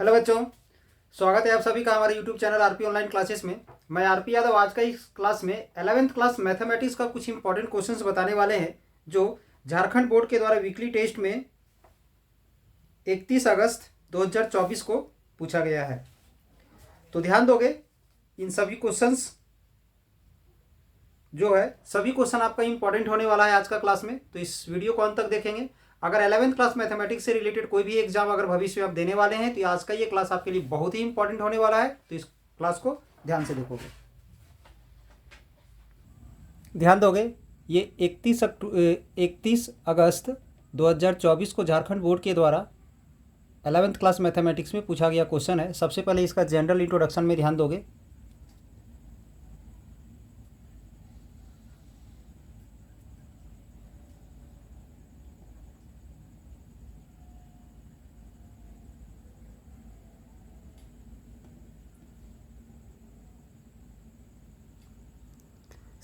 Hello बच्चों, स्वागत है आप सभी का हमारे YouTube channel RP online classes में। मैं आरपी यादव आज का इस क्लास में 11वीं क्लास मैथमेटिक्स का कुछ इंपॉर्टेंट क्वेश्चंस बताने वाले हैं जो झारखंड बोर्ड के द्वारा वीकली टेस्ट में 31 अगस्त 2024 को पूछा गया है। तो ध्यान दोगे, इन सभी क्वेश्चंस जो है सभी क्वेश्चन आपका इंपॉर्टेंट होने वाला है आज का क्लास में। तो इस वीडियो को अंत तक देखेंगे। अगर 11वीं क्लास मैथमेटिक्स से रिलेटेड कोई भी एग्जाम अगर भविष्य में आप देने वाले हैं तो आज का ये क्लास आपके लिए बहुत ही इंपॉर्टेंट होने वाला है। तो इस क्लास को ध्यान से देखोगे, ध्यान दोगे। ये 31 अगस्त 2024 को झारखंड बोर्ड के द्वारा 11वीं क्लास मैथमेटिक्स में पूछा गया क्वेश्चन है। सबसे पहले इसका जनरल इंट्रोडक्शन में ध्यान दोगे।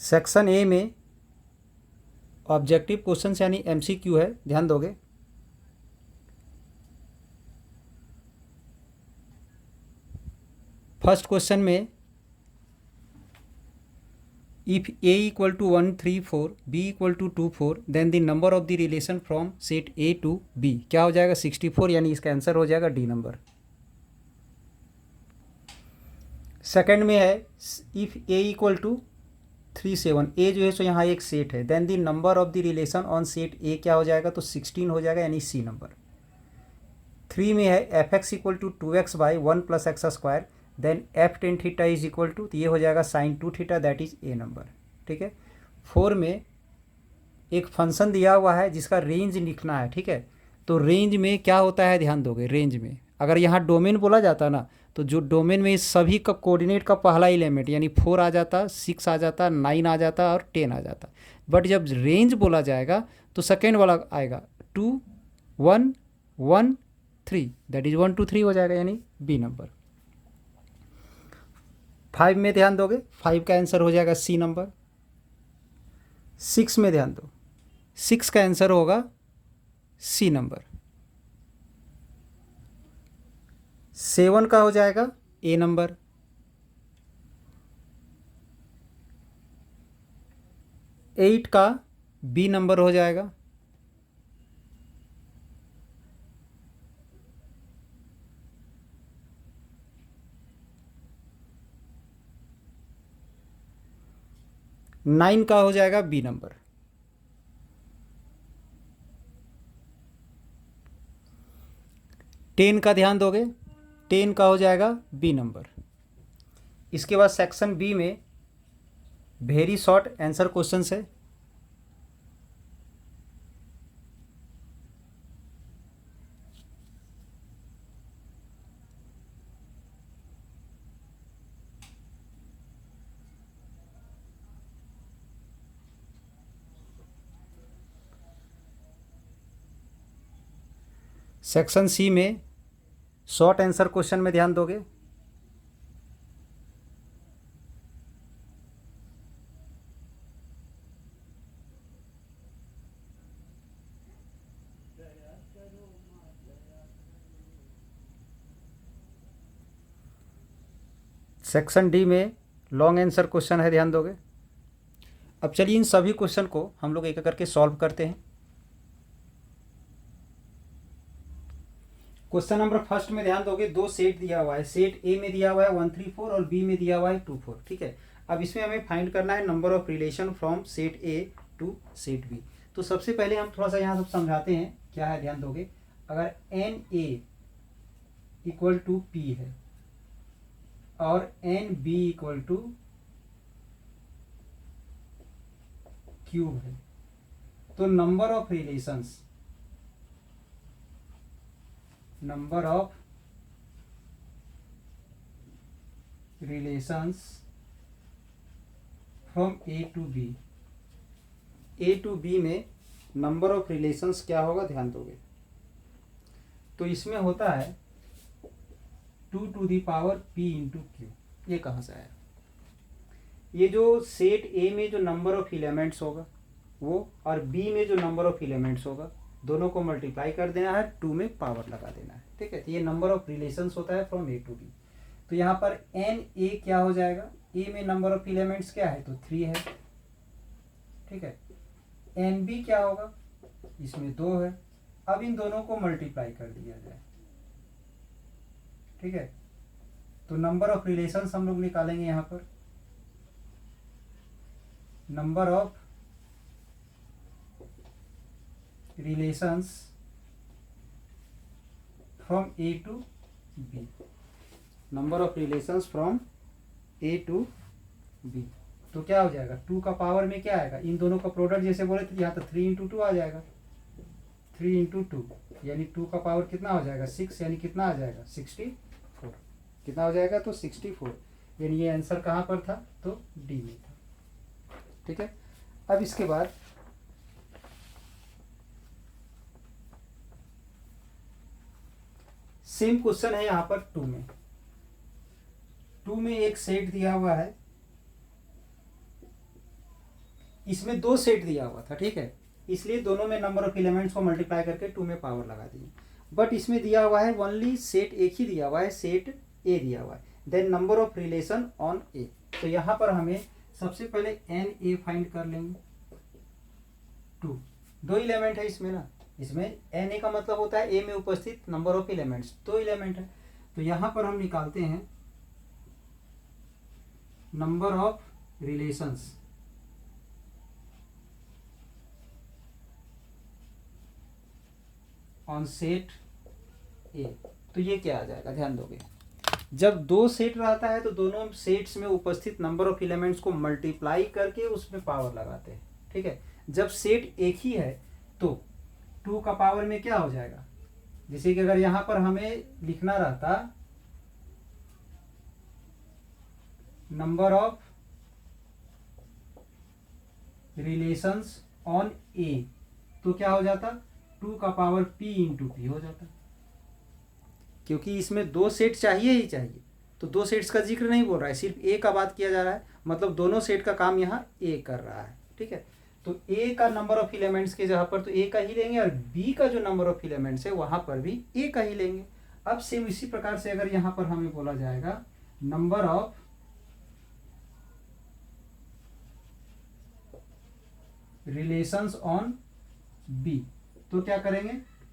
सेक्शन ए में ऑब्जेक्टिव क्वेश्चन यानी एमसीक्यू है, ध्यान दोगे। फर्स्ट क्वेश्चन में if a equal to 1 3 4 b equal to 2 4 then the number of the relation from set a to b क्या हो जाएगा 64, यानी इसका आंसर हो जाएगा डी नंबर। सेकंड में है if a equal to 3 7, A जो है सो यहाँ एक सेट है, then the number of the relation on set A क्या हो जाएगा तो 16 हो जाएगा, यानी सी नंबर। 3 में है F x equal to 2x by 1 plus x square then F tan theta is equal to, तो ये हो जाएगा sine 2 theta, that is A number. ठीक है। 4 में एक फंक्शन दिया हुआ है जिसका रेंज लिखना है। ठीक है, तो रेंज में क्या होता है ध्यान दोगे। रेंज में अगर यहाँ डोमेन बोला जाता ना तो जो डोमेन में इस सभी का कोऑर्डिनेट का पहला एलिमेंट यानी 4 आ जाता, 6 आ जाता, 9 आ जाता और 10 आ जाता। बट जब रेंज बोला जाएगा तो सेकेंड वाला आएगा 2 1 1 3, दैट इज 1 2 3 हो जाएगा, यानी बी नंबर। 5 में ध्यान दोगे, 5 का आंसर हो जाएगा सी नंबर। 6 में ध्यान दो, 6 का आंसर होगा सी नंबर। 7 का हो जाएगा ए नंबर। 8 का बी नंबर हो जाएगा। 9 का हो जाएगा बी नंबर। 10 का ध्यान दोगे, 10 का हो जाएगा बी नंबर। इसके बाद सेक्शन बी में वेरी शॉर्ट आंसर क्वेश्चन है। सेक्शन सी में शॉर्ट आंसर क्वेश्चन में ध्यान दोगे। सेक्शन डी में लॉन्ग आंसर क्वेश्चन है, ध्यान दोगे। अब चलिए इन सभी क्वेश्चन को हम लोग एक एक करके सॉल्व करते हैं। क्वेश्चन नंबर फर्स्ट में ध्यान दोगे, दो सेट दिया हुआ है। सेट ए में दिया हुआ है 1 3 4 और बी में दिया हुआ है 2 4। ठीक है, अब इसमें हमें फाइंड करना है number of relation from set A to set B. तो सबसे पहले हम थोड़ा सा यहाँ सब समझाते हैं क्या है, ध्यान दोगे। अगर n A equal to P है और n B equal to Q है तो number of relations from A to B में नंबर ऑफ रिलेशंस क्या होगा, ध्यान दोगे। तो इसमें होता है 2 to the power p into Q. ये कहाँ से आया? ये जो सेट ए में जो नंबर ऑफ एलिमेंट्स होगा वो और बी में जो नंबर ऑफ एलिमेंट्स होगा दोनों को मल्टीप्लाई कर देना है, 2 में पावर लगा देना है। ठीक है। तो ये नंबर ऑफ रिलेशंस होता है फ्रॉम ए टू बी। तो यहाँ पर एन ए क्या हो जाएगा, ए में नंबर ऑफ एलिमेंट्स क्या है तो 3 है, ठीक है। एन बी क्या होगा, इसमें 2 है। अब इन दोनों को मल्टीप्लाई कर दिया जाए, ठीक है। तो नंबर ऑफ रिलेशंस हम लोग निकालेंगे यहाँ पर, number of relations from A to B, number of relations from A to B. तो क्या हो जाएगा, 2 का पावर में क्या आएगा, इन दोनों का प्रोडक्ट जैसे बोले तो यहाँ तो 3 इंटू 2 आ जाएगा, 3 इंटू 2 यानी 2 का पावर कितना हो जाएगा 6, यानी कितना आ जाएगा 64, कितना हो जाएगा तो 64, यानी ये आंसर कहाँ पर था तो डी में था, ठीक है। अब इसके बाद सेम क्वेश्चन है यहाँ पर 2 में। 2 में एक सेट दिया हुआ है, इसमें 2 सेट दिया हुआ था, ठीक है। इसलिए दोनों में नंबर ऑफ एलिमेंट्स को मल्टीप्लाई करके 2 में पावर लगा दिए। बट इसमें दिया हुआ है ओनली सेट एक ही दिया हुआ है, सेट ए दिया हुआ है, then number of relation on A. तो यहाँ पर हमें सबसे पहले एन ए फाइंड कर लेंगे। 2 एलिमेंट है इसमें ना, इसमें एन ए का मतलब होता है ए में उपस्थित नंबर ऑफ एलिमेंट्स, 2 एलिमेंट है। तो यहाँ पर हम निकालते हैं number of relations on set ए। तो ये क्या आ जाएगा, ध्यान दोगे, जब 2 सेट रहता है तो दोनों सेट्स में उपस्थित नंबर ऑफ एलिमेंट्स को मल्टीप्लाई करके उसमें पावर लगाते हैं, ठीक है। जब सेट एक ही है तो 2 का पावर में क्या हो जाएगा, जैसे कि अगर यहां पर हमें लिखना रहता number of relations on A, तो क्या हो जाता 2 का पावर p इंटू पी हो जाता, क्योंकि इसमें 2 सेट चाहिए ही चाहिए। तो 2 सेट्स का जिक्र नहीं बोल रहा है, सिर्फ ए का बात किया जा रहा है, मतलब दोनों सेट का काम यहाँ ए कर रहा है, ठीक है। तो ए का नंबर ऑफ एलिमेंट्स के जगह पर तो ए का ही लेंगे, और बी का जो नंबर ऑफ एलिमेंट्स है वहां पर भी ए का ही लेंगे। अब सेम इसी प्रकार से अगर यहाँ पर हमें बोला जाएगा number of relations on B, तो क्या करेंगे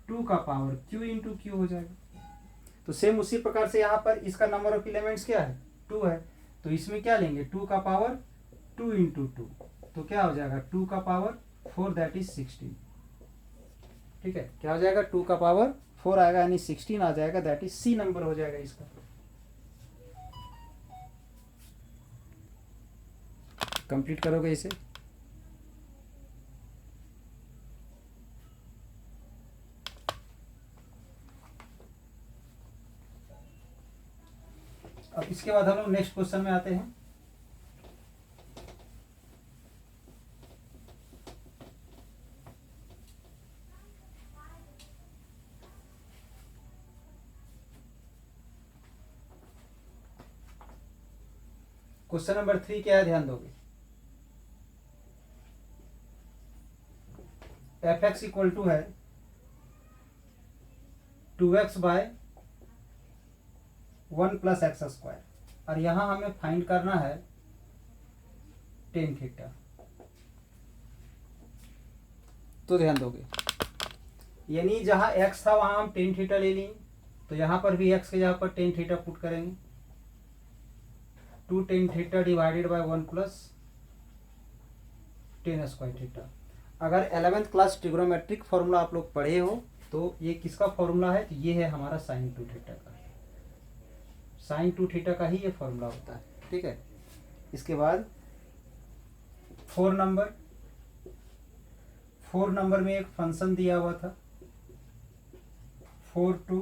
2 का पावर q इंटू क्यू हो जाएगा। तो सेम उसी प्रकार से यहाँ पर इसका नंबर ऑफ एलिमेंट्स क्या है 2 है, तो इसमें क्या लेंगे 2 का पावर 2 इंटू 2, तो क्या हो जाएगा 2 का पावर 4 दैट इज 16, ठीक है। क्या हो जाएगा 2 का पावर 4 आएगा, यानी 16 आ जाएगा, दैट इज सी नंबर हो जाएगा इसका। कंप्लीट करोगे इसे, अब इसके बाद हम लोग नेक्स्ट क्वेश्चन में आते हैं। क्वेश्चन नंबर 3 क्या है, ध्यान दोगे, एफ एक्स इक्वल टू है 2x bye 1 plus x square, और यहां हमें फाइंड करना है टेन थीटा। तो ध्यान दोगे, यानी जहां x था वहां हम टेन थीटा ले लिए, तो यहां पर भी x के जगह पर टेन थीटा पुट करेंगे, 2 tan theta divided by 1 plus ten square theta. अगर 11th क्लास ट्रिग्नोमेट्रिक फॉर्मूला आप लोग पढ़े हो तो ये किसका फॉर्मूला है, तो ये है हमारा साइन 2 थीटा का, साइन 2 थीटा का ही ये फॉर्मूला होता है, ठीक है। इसके बाद 4 नंबर में एक फंक्शन दिया हुआ था 4 2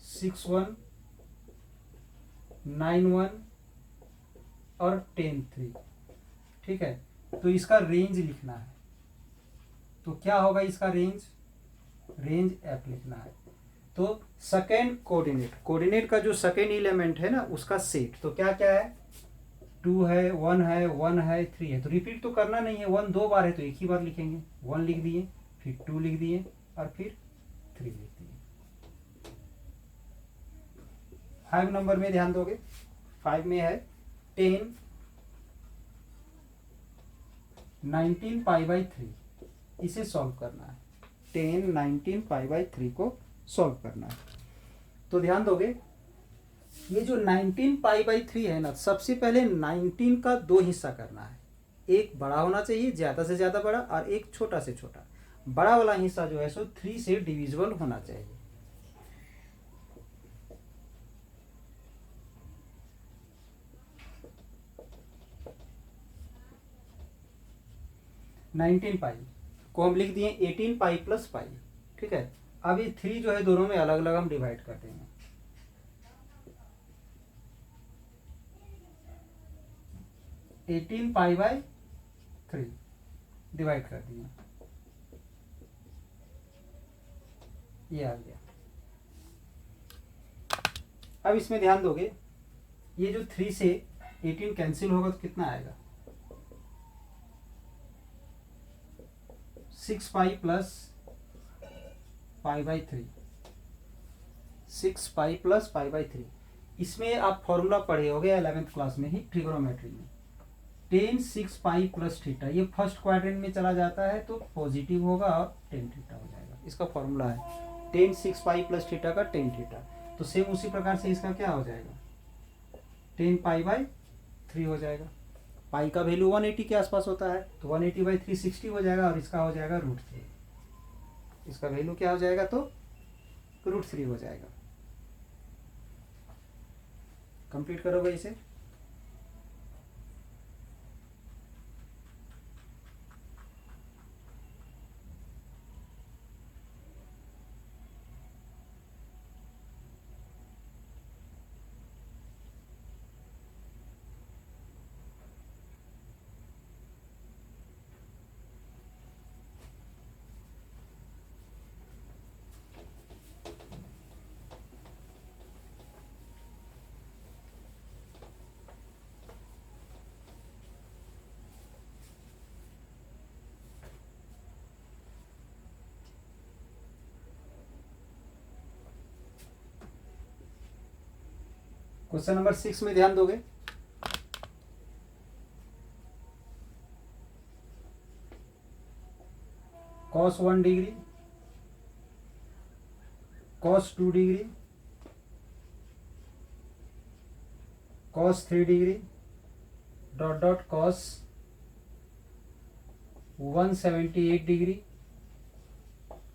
6 1 9 1 और 10 3, ठीक है। तो इसका रेंज लिखना है, तो क्या होगा इसका रेंज एफ लिखना है। तो सेकेंड कोऑर्डिनेट का जो सेकेंड एलिमेंट है ना उसका सेट, तो क्या क्या है 2 है 1 है 1 है 3 है, तो रिपीट तो करना नहीं है, 1 2 बार है तो एक ही बार लिखेंगे, 1 लिख दिए, फिर 2 लिख दिए और फिर 3 लिख दिए, 5 नंबर में ध्यान दोगे, 5 में है 10 19 पाई बाई 3, इसे सॉल्व करना है। 10 19 पाई बाई 3 को सॉल्व करना है। तो ध्यान दोगे ये जो 19 पाई बाई 3 है ना, सबसे पहले 19 का 2 हिस्सा करना है। एक बड़ा होना चाहिए, ज़्यादा से ज़्यादा बड़ा, और एक छोटा से छोटा। बड़ा वाला हिस्सा जो है सो 3 से डिविजिबल होना चाहिए। नाइनटीन पाई को हम लिख दिए 18 पाई प्लस पाई, ठीक है। अब ये 3 जो है दोनों में अलग अलग हम डिवाइड कर देंगे। 18 पाई बाई 3 डिवाइड कर दिया, ये आ गया। अब इसमें ध्यान दोगे ये जो 3 से 18 कैंसिल होगा तो कितना आएगा, 6 pi plus pi by 3, 6 pi plus pi by 3। इसमें आप फॉर्मूला पढ़े होगे 11th क्लास में ही, ट्रिग्नोमेट्री में। टेन 6 पाई प्लस थीटा, ये फर्स्ट क्वाड्रेंट में चला जाता है तो पॉजिटिव होगा और टेन थीटा हो जाएगा। इसका फॉर्मूला है टेन 6 पाई प्लस थीटा का टेन थीटा। तो सेम उसी प्रकार से इसका क्या हो जाएगा, 10 पाई बाई 3 हो जाएगा। पाई का वैल्यू 180 के आसपास होता है, तो 180 बाई 360 हो जाएगा, और इसका हो जाएगा √3। इसका वैल्यू क्या हो जाएगा, तो √3 हो जाएगा। कंप्लीट करोगे इसे। क्वेश्चन नंबर 6 में ध्यान दोगे, cos 1 degree, cos 2 degree, cos 3 degree, dot dot cos 178 degree,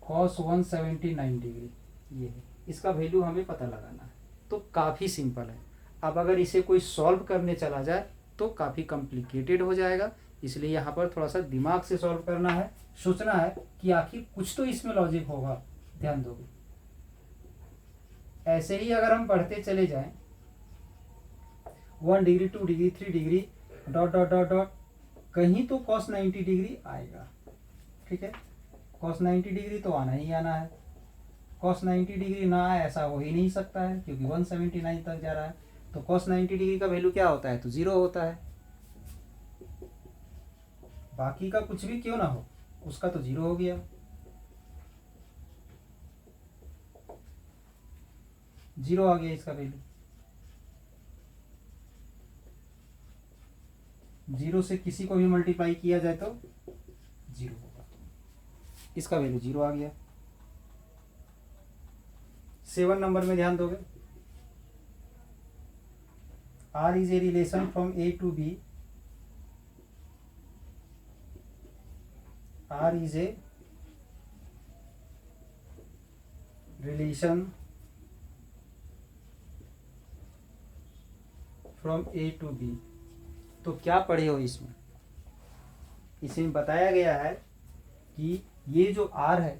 cos 179 degree, ये है। इसका वैल्यू हमें पता लगाना है। तो काफ़ी सिंपल है। अब अगर इसे कोई सॉल्व करने चला जाए तो काफ़ी कॉम्प्लिकेटेड हो जाएगा, इसलिए यहाँ पर थोड़ा सा दिमाग से सॉल्व करना है, सोचना है कि आखिर कुछ तो इसमें लॉजिक होगा। ध्यान दोगे, ऐसे ही अगर हम बढ़ते चले जाएं 1 degree 2 degree 3 degree dot dot dot dot, कहीं तो cos 90 डिग्री आएगा, ठीक है। cos 90 डिग्री तो आना ही आना है। cos 90 डिग्री ना आए ऐसा हो ही नहीं सकता है, क्योंकि 179 तक जा रहा है। तो cos 90 डिग्री का वैल्यू क्या होता है, तो 0 होता है। बाकी का कुछ भी क्यों ना हो, उसका तो 0 हो गया। 0 आ गया इसका वैल्यू। 0 से किसी को भी मल्टीप्लाई किया जाए तो 0 होगा, इसका वैल्यू 0 आ गया। 7 नंबर में ध्यान दोगे, R is a relation from A to B. R is a relation from A to B. तो क्या पढ़े हो इसमें, इसमें बताया गया है कि ये जो R है,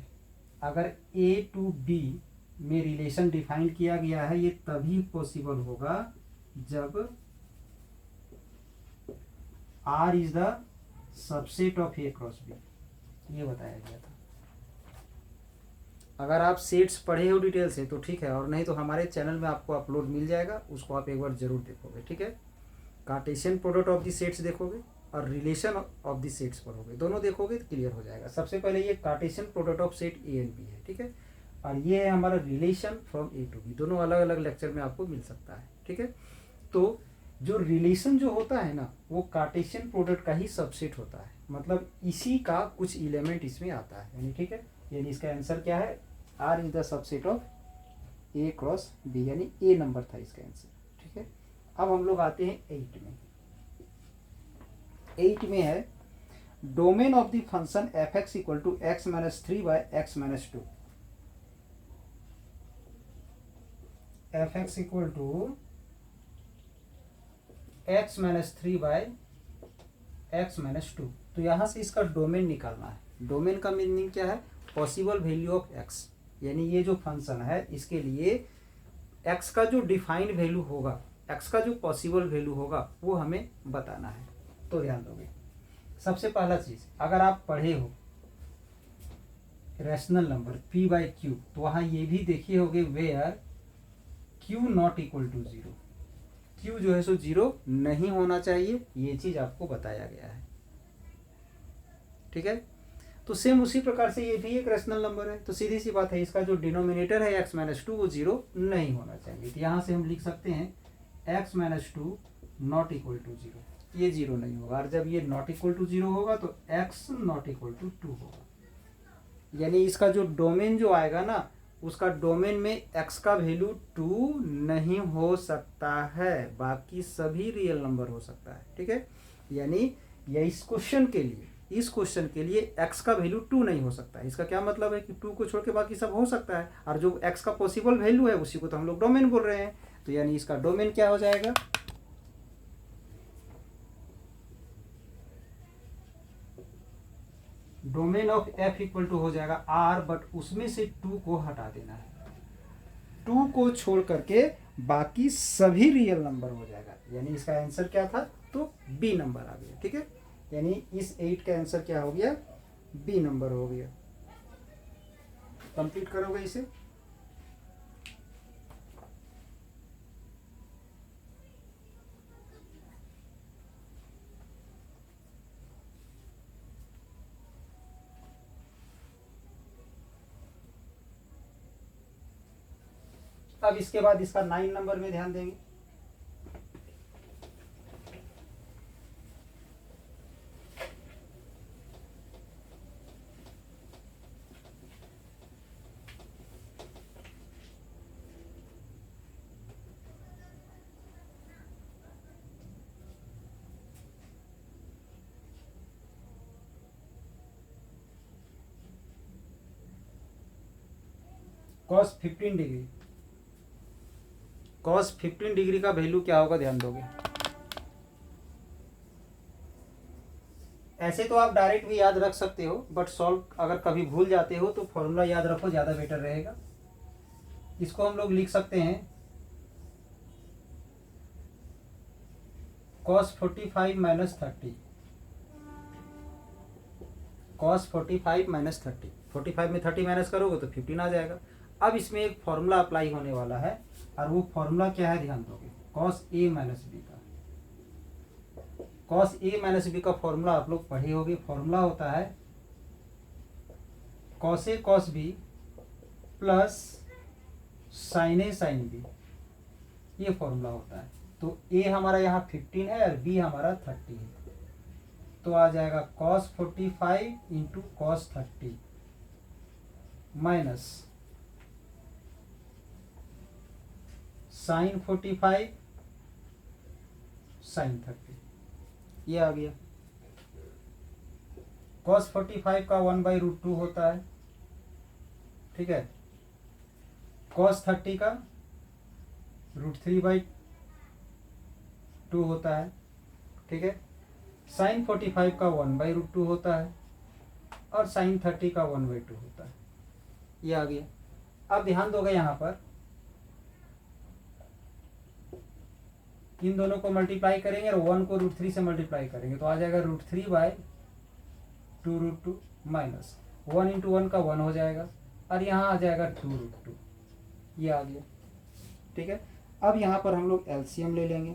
अगर A to B में रिलेशन डिफाइन किया गया है, ये तभी पॉसिबल होगा जब R is the subset of A cross B, ये बताया गया था। अगर आप सेट्स पढ़े हो डिटेल से तो ठीक है, और नहीं तो हमारे चैनल में आपको अपलोड मिल जाएगा, उसको आप एक बार जरूर देखोगे, ठीक है। Cartesian product of the sets देखोगे और रिलेशन ऑफ द सेट्स पढ़ोगे, दोनों देखोगे तो क्लियर हो जाएगा। सबसे पहले ये cartesian product of set A and B है, ठीक है। और ये है हमारा relation from A to B. दोनों अलग अलग लेक्चर में आपको मिल सकता है, ठीक है। तो जो रिलेशन जो होता है ना, वो कार्टेशियन प्रोडक्ट का ही सबसेट होता है, मतलब इसी का कुछ एलिमेंट इसमें आता है, यानी ठीक है। यानी इसका आंसर क्या है, R is the subset of A cross B, यानी ए नंबर था इसका आंसर, ठीक है। अब हम लोग आते हैं 8 में। 8 में है domain of the function F x equal to x minus 3 by x minus 2। F x equal to x minus 3 by x minus 2। तो यहाँ से इसका डोमेन निकालना है। डोमेन का मीनिंग क्या है, पॉसिबल वैल्यू ऑफ एक्स, यानी ये जो फंक्शन है इसके लिए एक्स का जो डिफाइंड वैल्यू होगा, एक्स का जो पॉसिबल वैल्यू होगा वो हमें बताना है। तो ध्यान दोगे, सबसे पहला चीज, अगर आप पढ़े हो rational number p by Q, तो वहां ये भी देखे होगे where q not equal to 0, q जो है सो 0 नहीं होना चाहिए, ये चीज आपको बताया गया है, ठीक है। तो सेम उसी प्रकार से ये भी एक रैशनल नंबर है, तो सीधी सी बात है, इसका जो डिनोमिनेटर है x माइनस 2 वो 0 नहीं होना चाहिए। तो यहाँ से हम लिख सकते हैं x minus 2 not equal to 0, ये 0 नहीं होगा। और जब ये नॉट इक्वल टू 0 होगा तो x नॉट इक्वल टू 2 होगा, यानी इसका जो डोमेन जो आएगा ना, उसका डोमेन में x का वैल्यू 2 नहीं हो सकता है, बाकी सभी रियल नंबर हो सकता है, ठीक है। यानी ये इस क्वेश्चन के लिए x का वैल्यू 2 नहीं हो सकता है। इसका क्या मतलब है कि 2 को छोड़ के बाकी सब हो सकता है, और जो x का पॉसिबल वैल्यू है उसी को तो हम लोग डोमेन बोल रहे हैं। तो यानी इसका डोमेन क्या हो जाएगा, domain of f equal to हो जाएगा r, बट उसमें से 2 को हटा देना है, 2 को छोड़ करके बाकी सभी रियल नंबर हो जाएगा। यानी इसका आंसर क्या था, तो b नंबर आ गया, ठीक है। यानी इस 8 का आंसर क्या हो गया, b नंबर हो गया। कंप्लीट करोगे इसे, अब इसके बाद इसका 9 नंबर में ध्यान देंगे। cos 15 डिग्री, cos 15 डिग्री का वैल्यू क्या होगा, ध्यान दोगे। ऐसे तो आप डायरेक्ट भी याद रख सकते हो, बट सॉल्व अगर कभी भूल जाते हो तो फॉर्मूला याद रखो, ज़्यादा बेटर रहेगा। इसको हम लोग लिख सकते हैं cos 45 माइनस 30, cos 45 माइनस 30, 45 में 30 माइनस करोगे तो 15 आ जाएगा। अब इसमें एक फॉर्मूला अप्लाई होने वाला है, और वो फॉर्मूला क्या है, ध्यान दोगे, cos a माइनस बी का। cos a माइनस बी का फॉर्मूला आप लोग पढ़े होगे। फॉर्मूला होता है cos a cos b plus sin a sin b, ये फॉर्मूला होता है। तो a हमारा यहाँ 15 है और b हमारा 30 है, तो आ जाएगा cos 45 into cos 30 minus sin 45 sin 30, ये आ गया। cos 45 का 1/√2 होता है, ठीक है। cos 30 का √3/2 होता है, ठीक है। sin 45 का 1/√2 होता है, और sin 30 का 1/2 होता है, ये आ गया। अब ध्यान दोगे यहाँ पर इन दोनों को मल्टीप्लाई करेंगे और 1 को √3 से मल्टीप्लाई करेंगे, तो आ जाएगा √3/2√2 माइनस 1 इंटू 1 का 1 हो जाएगा, और यहाँ आ जाएगा 2√2, ये आ गया, ठीक है। अब यहाँ पर हम लोग एलसीएम ले लेंगे।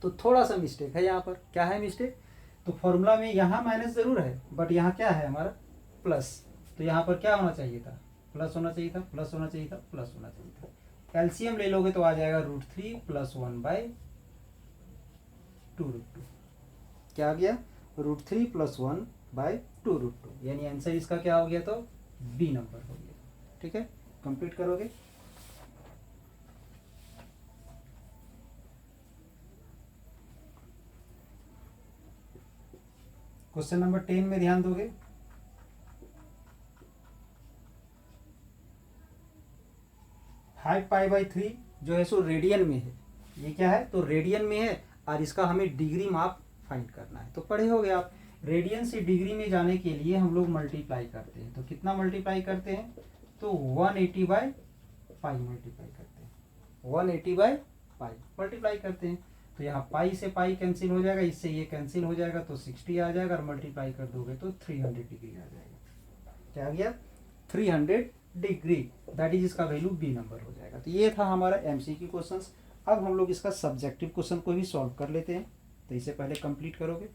तो थोड़ा सा मिस्टेक है यहाँ पर, क्या है मिस्टेक, तो फॉर्मूला में यहाँ माइनस ज़रूर है, बट यहाँ क्या है हमारा प्लस, तो यहाँ पर क्या होना चाहिए था, प्लस होना चाहिए था, प्लस होना चाहिए था, प्लस होना चाहिए था। एलसीएम ले लोगे तो आ जाएगा √3 + 1/2√2। क्या आ गया, √3 + 1/2√2, यानी आंसर इसका क्या हो गया, तो बी नंबर हो गया। ठीक है, कंप्लीट करोगे। क्वेश्चन नंबर 10 में ध्यान दोगे। हाइट π/3 जो है सो रेडियन में है, ये क्या है, तो रेडियन में है, और इसका हमें डिग्री माप फाइंड करना है। तो पढ़े होगे आप, रेडियन से डिग्री में जाने के लिए हम लोग मल्टीप्लाई करते हैं। तो कितना मल्टीप्लाई करते हैं, तो 180/π मल्टीप्लाई करते हैं, 180/π मल्टीप्लाई करते हैं। तो यहाँ पाई से पाई कैंसिल हो जाएगा, इससे ये कैंसिल हो जाएगा, तो 60 आ जाएगा, और मल्टीप्लाई कर दोगे तो 300 डिग्री आ जाएगा। क्या आ गया, 300 डिग्री, दैट इज इसका वैल्यू बी नंबर हो जाएगा। तो ये था हमारा एमसीक्यू क्वेश्चंस। अब हम लोग इसका सब्जेक्टिव क्वेश्चन को भी सॉल्व कर लेते हैं। तो इसे पहले कंप्लीट करोगे।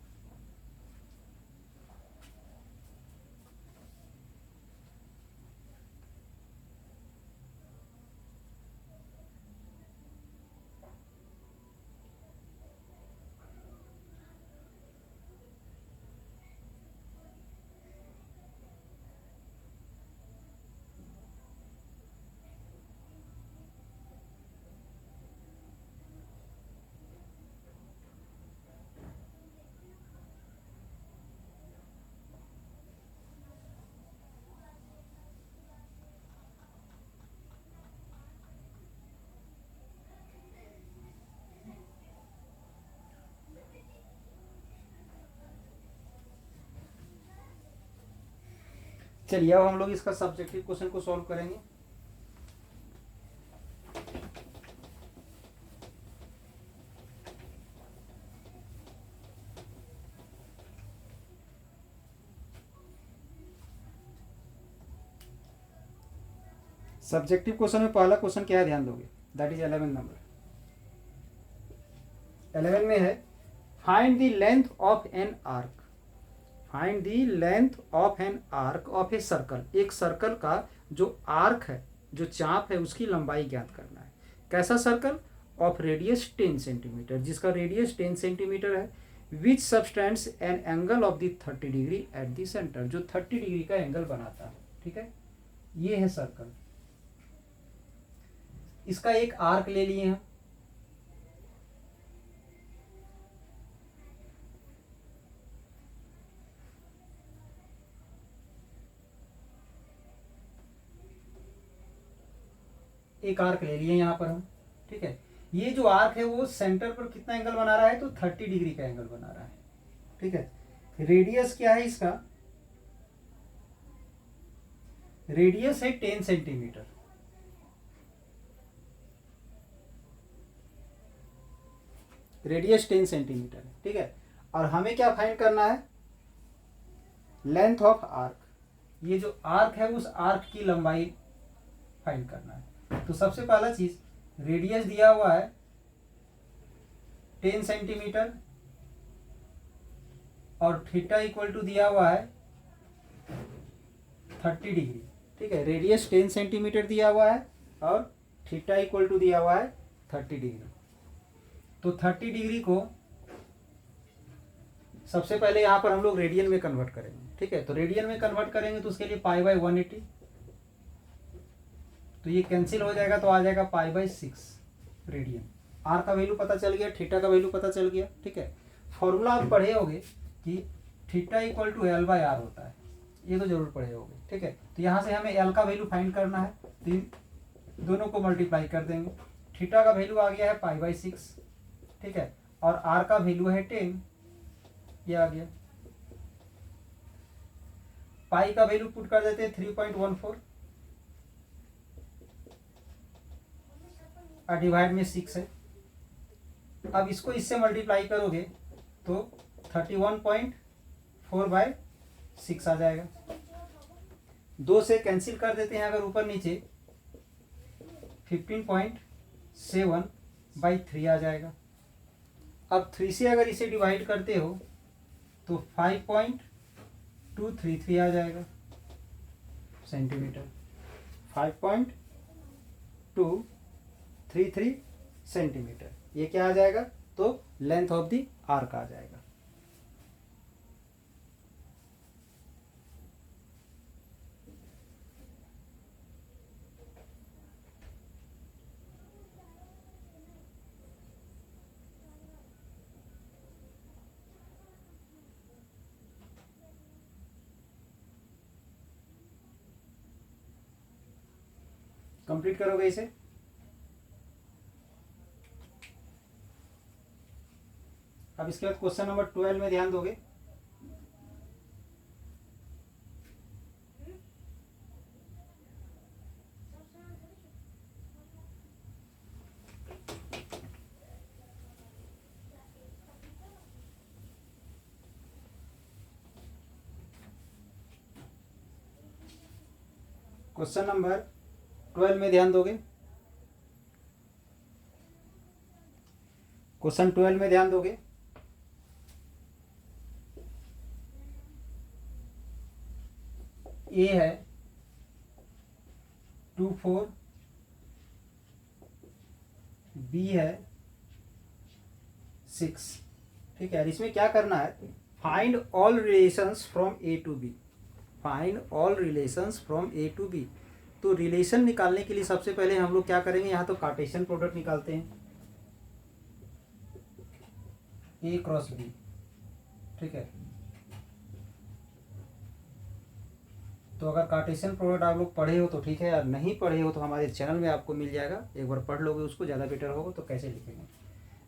चलिए अब हम लोग इसका सब्जेक्टिव क्वेश्चन को सॉल्व करेंगे। सब्जेक्टिव क्वेश्चन में पहला क्वेश्चन क्या है, ध्यान दोगे, दैट इज 11 नंबर। 11 में है, find the length of an arc, find the length of an arc of a circle. एक सर्कल का जो आर्क है, जो चाप है, उसकी लंबाई ज्ञात करना है। कैसा सर्कल, ऑफ रेडियस 10 सेंटीमीटर, जिसका रेडियस 10 सेंटीमीटर है, which subtends an angle of the 30 degree at the centre, जो 30 डिग्री का एंगल बनाता है। ठीक है, ये है सर्कल, इसका एक आर्क ले लिए हैं। एक आर्क ले लिए यहाँ पर हम। ठीक है, ये जो आर्क है वो सेंटर पर कितना एंगल बना रहा है, तो 30 डिग्री का एंगल बना रहा है। ठीक है, रेडियस क्या है इसका, रेडियस है 10 सेंटीमीटर। रेडियस 10 सेंटीमीटर है। ठीक है, और हमें क्या फाइंड करना है, लेंथ ऑफ आर्क, ये जो आर्क है उस आर्क की लंबाई फाइंड करना है। तो सबसे पहला चीज, रेडियस दिया हुआ है 10 सेंटीमीटर और थीटा इक्वल टू दिया हुआ है 30 डिग्री। ठीक है, रेडियस 10 सेंटीमीटर दिया हुआ है और थीटा इक्वल टू दिया हुआ है 30 डिग्री। तो 30 डिग्री को सबसे पहले यहाँ पर हम लोग रेडियन में कन्वर्ट करेंगे। ठीक है, तो रेडियन में कन्वर्ट करेंगे तो उसके लिए π/180, तो ये कैंसिल हो जाएगा, तो आ जाएगा π/6 रेडियन। आर का वैल्यू पता चल गया, थीटा का वैल्यू पता चल गया। ठीक है, फॉर्मूला आप पढ़े होगे कि थीटा इक्वल टू L/R होता है, ये तो जरूर पढ़े होगे। ठीक है, तो यहाँ से हमें L का वैल्यू फाइंड करना है, तो दोनों को मल्टीप्लाई कर देंगे। थीटा का वैल्यू आ गया है π/6। ठीक है, और आर का वैल्यू है 10, ये आ गया। पाई का वैल्यू पुट कर देते हैं 3.14 और डिवाइड में 6 है। अब इसको इससे मल्टीप्लाई करोगे तो 31.4/6 आ जाएगा। 2 से कैंसिल कर देते हैं अगर ऊपर नीचे, 15.7/3 आ जाएगा। अब 3 से अगर इसे डिवाइड करते हो तो 5.233 आ जाएगा। सेंटीमीटर, 5.233 सेंटीमीटर, ये क्या आ जाएगा? तो लेंथ ऑफ द आर्क आ जाएगा। कंप्लीट करोगे इसे? अब इसके बाद क्वेश्चन नंबर 12 में ध्यान दोगे। क्वेश्चन नंबर 12 में ध्यान दोगे। क्वेश्चन 12 में ध्यान दोगे। ए है 24, बी है 6, ठीक है। इसमें क्या करना है? Find all relations from A to B, find all relations from A to B. तो रिलेशन निकालने के लिए सबसे पहले हम लोग क्या करेंगे? यहाँ तो कार्टेशियन प्रोडक्ट निकालते हैं, ए क्रॉस बी, ठीक है। तो अगर कार्टेशियन प्रोडक्ट आप लोग पढ़े हो तो ठीक है, और नहीं पढ़े हो तो हमारे चैनल में आपको मिल जाएगा, एक बार पढ़ लोगे उसको ज़्यादा बेटर होगा। तो कैसे लिखेंगे?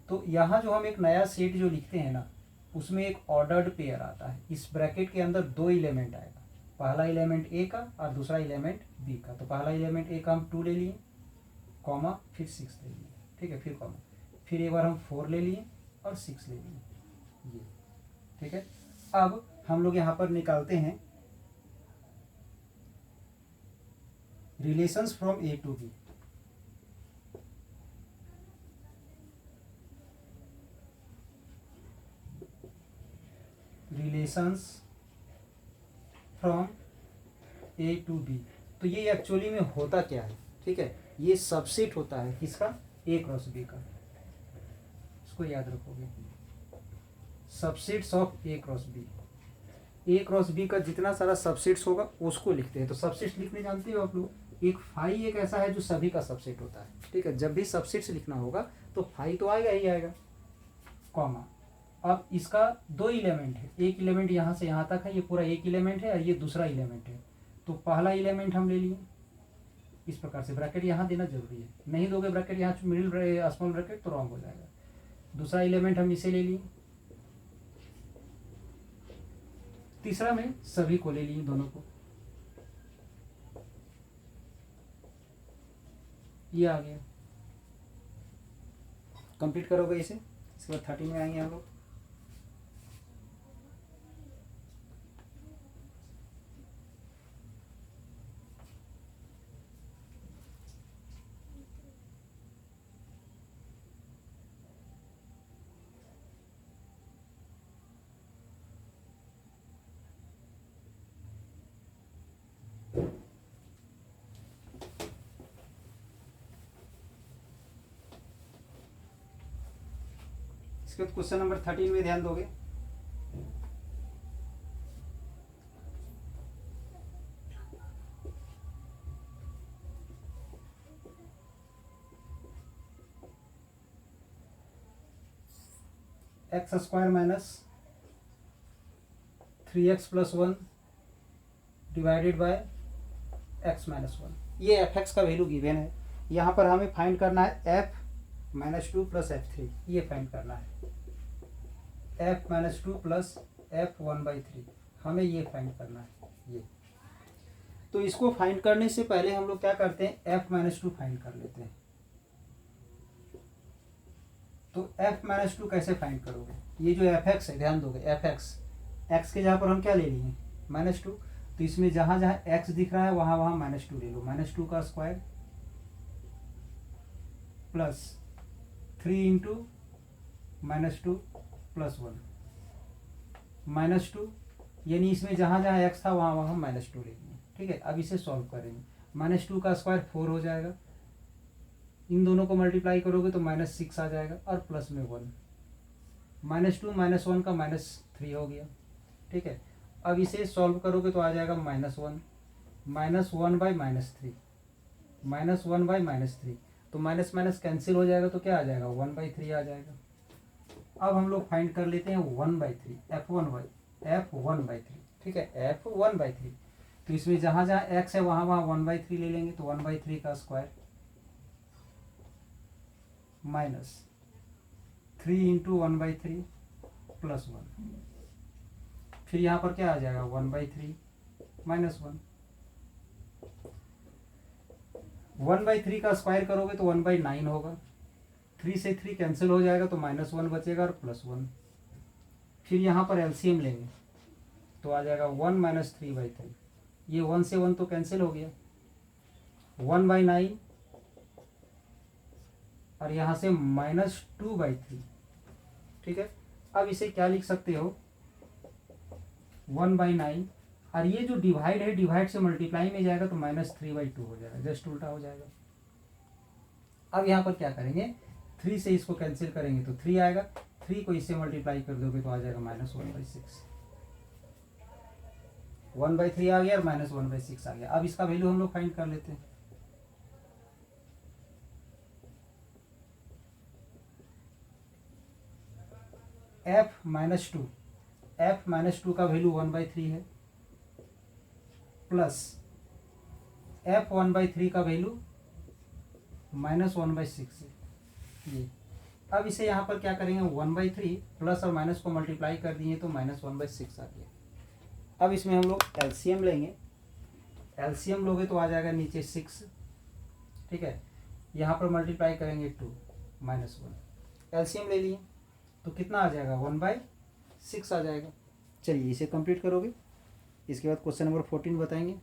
तो यहाँ जो हम एक नया सेट जो लिखते हैं ना, उसमें एक ऑर्डर्ड पेयर आता है। इस ब्रैकेट के अंदर दो एलिमेंट आएगा, पहला एलिमेंट ए का और दूसरा एलिमेंट बी का। तो पहला एलिमेंट ए का हम 2 ले लिए, कॉमा, फिर 6 ले लिए, ठीक है, फिर कॉमा, फिर एक बार हम 4 ले लिए और 6 ले लिए, ये, ठीक है। अब हम लोग यहाँ पर निकालते हैं relations from A to B. Relations from A to B. तो ये एक्चुअली में होता क्या है? ठीक है, ये सबसेट होता है किसका? ए क्रॉस बी का। इसको याद रखोगे, subsets of A cross B. A cross B का जितना सारा सबसेट्स होगा उसको लिखते हैं। तो सबसेट्स लिखने जानते हो आप लोग? एक फाई एक ऐसा है जो सभी का सबसेट होता है, ठीक है। जब भी सबसेट्स लिखना होगा तो फाई तो आएगा ही आएगा, कॉमा। अब इसका दो एलिमेंट है, एक एलिमेंट यहाँ से यहाँ तक है, ये पूरा एक एलिमेंट है, और ये दूसरा एलिमेंट है। तो पहला एलिमेंट हम ले लिए इस प्रकार से, ब्रैकेट यहाँ देना जरूरी है, नहीं दोगे ब्रैकेट यहाँ मिडिल स्मॉल ब्रैकेट तो रॉन्ग हो जाएगा। दूसरा एलिमेंट हम इसे ले लिए, तीसरा में सभी को ले लिए, दोनों को, ये आ गया। कंप्लीट करोगे इसे, इसके बाद 13 में आएंगे हम लोग। इसके बाद क्वेश्चन नंबर 13 में ध्यान दोगे। X square minus 3x plus 1 divided by x minus 1, ये एफ एक्स का वैल्यू गिवन है। यहाँ पर हमें फाइंड करना है एफ माइनस 2 प्लस F3, ये फाइंड करना है। f माइनस 2 प्लस F1/3, हमें ये फाइंड करना है, ये। तो इसको फाइंड करने से पहले हम लोग क्या करते हैं? f माइनस 2 फाइंड कर लेते हैं। तो f माइनस 2 कैसे फाइंड करोगे? ये जो एफ एक्स है, ध्यान दोगे, एफ एक्स, एक्स के जहाँ पर हम क्या ले लिए? -2। तो इसमें जहाँ जहाँ x दिख रहा है वहाँ वहाँ -2 ले लो। -2 का स्क्वायर प्लस 3 इंटू -2 प्लस 1 -2, यानी इसमें जहाँ जहाँ x था वहाँ वहाँ -2 ले लिए, ठीक है, अब इसे सॉल्व करेंगे। -2 का स्क्वायर 4 हो जाएगा, इन दोनों को मल्टीप्लाई करोगे तो -6 आ जाएगा और प्लस में 1, -2 -1 का -3 हो गया। ठीक है, अब इसे सॉल्व करोगे तो आ जाएगा -1, -1 बाई -3, -1 बाई -3, तो माइनस माइनस कैंसिल हो जाएगा तो क्या आ जाएगा 1/3 आ जाएगा। अब हम लोग फाइंड कर लेते हैं 1/3, f1/3, ठीक है, f1/3। तो इसमें जहाँ जहाँ x है वहाँ वहाँ 1/3 ले लेंगे, तो 1/3 का स्क्वायर -3 इंटू 1/3 प्लस 1, फिर यहाँ पर क्या आ जाएगा 1/3 -1, 1/3 का स्क्वायर करोगे तो 1/9 होगा, 3 से 3 कैंसिल हो जाएगा तो -1 बचेगा और +1, फिर यहाँ पर एलसीएम लेंगे तो आ जाएगा 1 - 3/3, ये 1 से 1 तो कैंसिल हो गया, 1/9 और यहाँ से -2/3। ठीक है, अब इसे क्या लिख सकते हो 1/9, और ये जो डिवाइड है डिवाइड से मल्टीप्लाई में जाएगा तो -3/2 हो जाएगा, जस्ट उल्टा हो जाएगा। अब यहाँ पर क्या करेंगे 3 से इसको कैंसिल करेंगे तो 3 आएगा, 3 को इससे मल्टीप्लाई कर दोगे तो आ जाएगा -1/6, 1/3 आ गया और -1/6 आ गया। अब इसका वैल्यू हम लोग फाइंड कर लेते हैं। f-2 का वैल्यू 1/3 है, प्लस f1/3 का वैल्यू -1/6 है ये। अब इसे यहाँ पर क्या करेंगे 1/3 प्लस और माइनस को मल्टीप्लाई कर दिए तो -1/6 आ गया। अब इसमें हम लोग एलसीएम लेंगे, एलसीएम लोगे तो आ जाएगा नीचे 6, ठीक है, यहाँ पर मल्टीप्लाई करेंगे 2 -1, एलसीएम ले लिए तो कितना आ जाएगा 1/6 आ जाएगा। चलिए इसे कंप्लीट करोगे, इसके बाद क्वेश्चन नंबर 14 बताएंगे।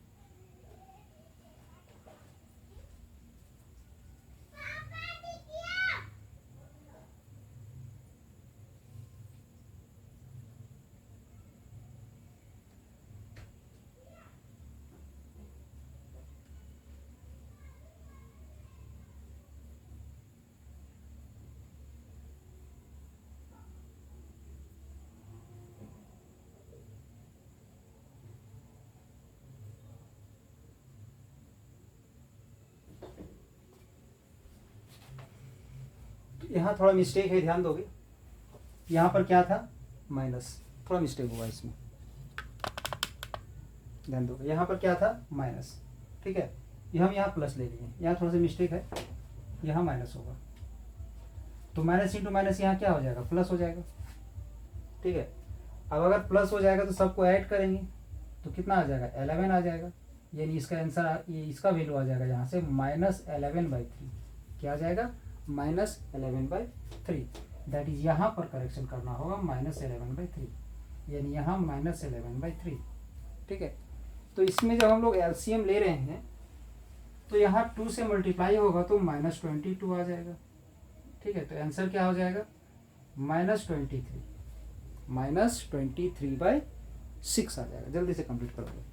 यहाँ थोड़ा मिस्टेक है, ध्यान दोगे, यहाँ पर क्या था माइनस, थोड़ा मिस्टेक हुआ इसमें, ध्यान दोगे, यहाँ पर क्या था माइनस, ठीक है, ये हम यहाँ प्लस ले लिए, यहाँ थोड़ा सा मिस्टेक है, यहाँ माइनस होगा, तो माइनस इंटू माइनस यहाँ क्या हो जाएगा प्लस हो जाएगा। ठीक है, अब अगर प्लस हो जाएगा तो सबको ऐड करेंगे तो कितना आ जाएगा 11 आ जाएगा, यानी इसका आंसर ये इसका वैल्यू आ जाएगा यहाँ से -11/3, क्या आ जाएगा -11/3, दैट इज यहाँ पर करेक्शन करना होगा -11/3, यानी यहाँ -11/3। ठीक है, तो इसमें जब हम लोग एलसीएम ले रहे हैं तो यहाँ 2 से मल्टीप्लाई होगा तो -22 आ जाएगा। ठीक है, तो आंसर क्या हो जाएगा -23/6 आ जाएगा। जल्दी से कंप्लीट करोगे।